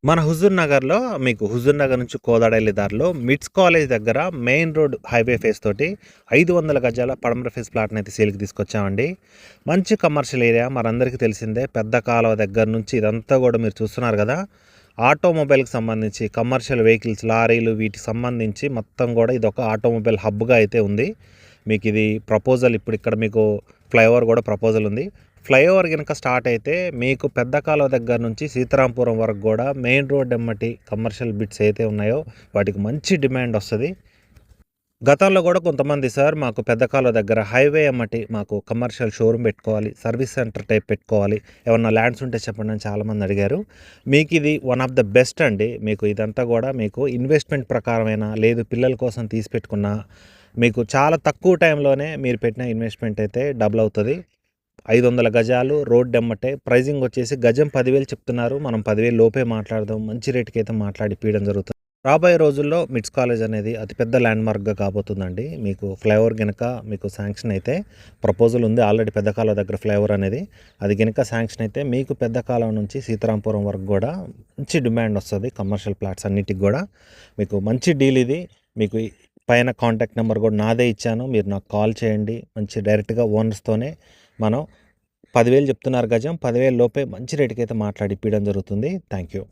మన హుజూర్ నగర్‌లో మీకు హుజూర్ నగర్ నుంచి కోదాడ ఎళ్ళే దారిలో మిట్స్ కాలేజ్ దగ్గర మెయిన్ రోడ్ హైవే ఫేస్ తోటి 500 గజాల పడమర ఫేస్ ప్లాట్‌నయితే సేల్‌కి తీసుకొచ్చామండి. మంచి కమర్షియల్ ఏరియా మనందరికీ తెలిసిందే. పెద్ద కాలువ దగ్గర నుంచి ఇదంతా గూడా మీరు చూస్తున్నారు గదా! ఆటోమొబైల్‌కి సంబంధించి కమర్షియల్ వెహికల్స్, లారీలు వీటికి సంబంధించి మొత్తం గూడా ఇదొక ఆటోమొబైల్ హబ్‌గా అయితే ఉంది. మీకిది ప్రపోజల్ ఇప్పుడు ఇక్కడ మీకు ఫ్లైఓవర్ గూడా ప్రపోజల్ ఉంది. ఫ్లైఓవర్ గనుక స్టార్ట్ అయితే మీకు పెద్ద కాలువ దగ్గర నుంచి సీతారాంపురం వరకు కూడా మెయిన్ రోడ్ ఎమ్మటి కమర్షియల్ బిట్స్ అయితే ఉన్నాయో వాటికి మంచి డిమాండ్ వస్తుంది. గతంలో కూడా కొంతమంది సార్ మాకు పెద్ద కాలువ దగ్గర హైవే ఎమ్మటి మాకు కమర్షియల్ షోరూమ్ పెట్టుకోవాలి, సర్వీస్ సెంటర్ టైప్ పెట్టుకోవాలి, ఏమన్నా ల్యాండ్స్ ఉంటే చెప్పండి అని చాలామంది అడిగారు. మీకు ఇది వన్ ఆఫ్ ద బెస్ట్ అండి. మీకు ఇదంతా కూడా మీకు ఇన్వెస్ట్మెంట్ ప్రకారమైన లేదు పిల్లల కోసం తీసి పెట్టుకున్న మీకు చాలా తక్కువ టైంలోనే మీరు పెట్టిన ఇన్వెస్ట్మెంట్ అయితే డబుల్ అవుతుంది. 500 గజాలు రోడ్డెమ్మటే ప్రైజింగ్ వచ్చేసి గజం 10,000 చెప్తున్నారు. మనం 10,000 లోపే మాట్లాడదాం. మంచి రేట్‌కి అయితే మాట్లాడి ఇప్పియడం జరుగుతుంది. రాబోయే రోజుల్లో మిట్స్ కాలేజ్ అనేది అతిపెద్ద ల్యాండ్‌మార్క్‌గా కాబోతుందండి. మీకు ఫ్లైఓవర్ గనక మీకు శాంక్షన్ అయితే ప్రపోజల్ ఉంది. ఆల్రెడీ పెద్ద కాలువ దగ్గర ఫ్లైఓవర్ అనేది. అది గనక శాంక్షన్ అయితే మీకు పెద్ద కాలువ నుంచి సీతారాంపురం వరకు గూడా మంచి డిమాండ్ వస్తది. కమర్షియల్ ప్లాట్స్ అన్నిటికి గూడా. మీకు మంచి డీల్ ఇది. మీకు పైన కాంటాక్ట్ నెంబర్ కూడా నాదే ఇచ్చాను. మీరు నాకు కాల్ చేయండి. మంచి డైరెక్ట్‌గా ఓనర్స్‌తోనే మనం 10,000 చెప్తున్నారు గజం. 10,000 లోపే మంచి రేటుకైతే మాట్లాడి ఇప్పియడం జరుగుతుంది. Thank you.